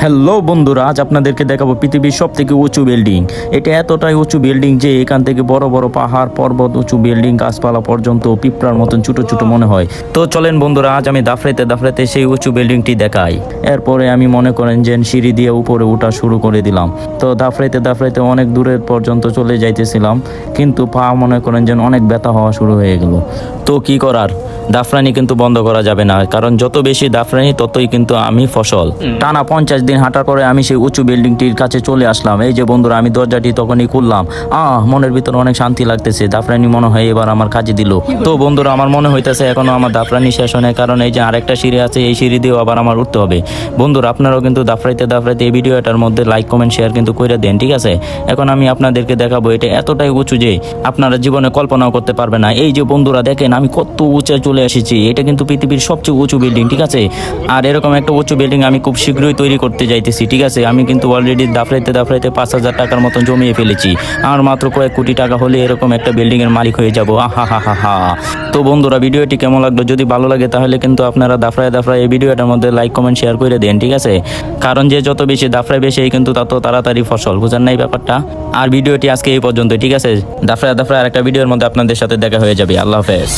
Hello বন্ধুরা, আজ আপনাদেরকে দেখাবো পৃথিবীর সব থেকে উঁচু বিল্ডিং। এটা এতটাই উঁচু বিল্ডিং যে এখান থেকে বড় বড় পাহাড় পর্বত, উঁচু বিল্ডিং, গাছপালা পর্যন্ত পিঁপড়ার মতন ছোট ছোট মনে হয়। তো চলেন বন্ধুরা, আজ আমি দাফড়াইতে দাফড়াইতে সেই উঁচু বিল্ডিংটি দেখাই। এরপরে আমি মনে করেন যে সিঁড়ি দিয়ে উপরে ওঠা শুরু করে দিলাম। তো দাফড়াইতে দাফড়াইতে অনেক দূরের পর্যন্ত চলে যাইতেছিলাম, কিন্তু পা মনে করেন যে অনেক ব্যথা হওয়া শুরু হয়ে গেল। তো কি করার, দাফরানি কিন্তু বন্ধ করা যাবে না, কারণ যত বেশি দাফরানি ততই কিন্তু আমি ফসল। টানা 50 দিন হাঁটার পরে আমি সেই উঁচু বিল্ডিংটির কাছে চলে আসলাম। এই যে বন্ধুরা, আমি দরজাটি তখনই খুললাম। মনের ভিতরে অনেক শান্তি লাগতেছে, দাফরানি মনে হয় এবার আমার কাজে দিল। তো বন্ধুরা, আমার মনে হইতেছে এখনো আমার দাফরানি শেষ হয় নাই, কারণ এই যে আরেকটা সিঁড়ি আছে, এই সিঁড়ি দিয়েও আবার আমার উঠতে হবে। বন্ধুরা, আপনারাও কিন্তু দাফরাইতে দাফরাইতে এই ভিডিওটার মধ্যে লাইক কমেন্ট শেয়ার কিন্তু করে দেন, ঠিক আছে? এখন আমি আপনাদেরকে দেখাবো, এটা এতটাই উঁচু যে আপনারা জীবনে কল্পনাও করতে পারবেন না। এই যে বন্ধুরা দেখেন, আমি কত উঁচে চলে এসেছি। এটা কিন্তু পৃথিবীর সবচেয়ে উঁচু বিল্ডিং, ঠিক আছে? আর এরকম একটা উঁচু বিল্ডিং আমি খুব শীঘ্রই তৈরি করতে যাইতেছি, ঠিক আছে? আমি কিন্তু অলরেডি দাফরাইতে দাফরাইতে 5,000 টাকার মতন জমিয়ে ফেলেছি। আর মাত্র কয়েক কোটি টাকা হলে এরকম একটা বিল্ডিং এর মালিক হয়ে যাবো। হা। তো বন্ধুরা, ভিডিওটি কেমন লাগলো? যদি ভালো লাগে তাহলে কিন্তু আপনারা দাফরায় দাফরায় এই ভিডিওটার মধ্যে লাইক কমেন্ট শেয়ার করে দেন, ঠিক আছে? কারণ যে যত বেশি দাফরায় বেশি কিন্তু তত তাড়াতাড়ি ফসল, বুঝেন না এই ব্যাপারটা? আর ভিডিওটি আজকে এই পর্যন্ত, ঠিক আছে? দাফরায় দাফরায় আরেকটা ভিডিওর মধ্যে আপনাদের সাথে দেখা হয়ে যাবে। আল্লাহ হাফেজ।